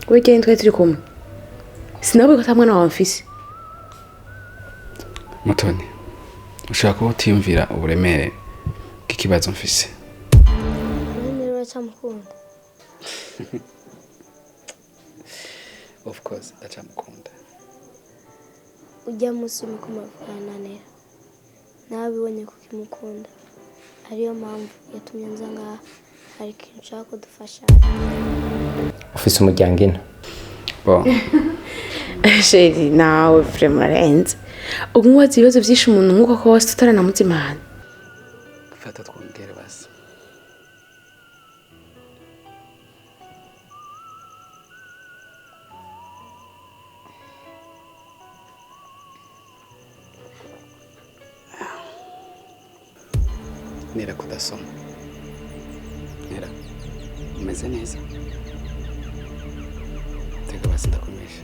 Weekend twari turi kumwe sinabwe ko tamwe na office Mutoni ushaka ko utiyumvira uburemere bw'ikibazo mfise None cyamukunda Of course acamukunda ujya musi mukumavananira nabibonye ko kimukunda ariyo mpamvu yatumye nza ngaha hari ikintu nshaka kudufasha ufise umuryango ino bon Sheri nawe vraiment renze ubumwazi ibibazo byinshi umuntu nkuko kose tutaranamuzimana fata twongere basi Nera kudasoma Nera umeze neza Tega basi ndakomesha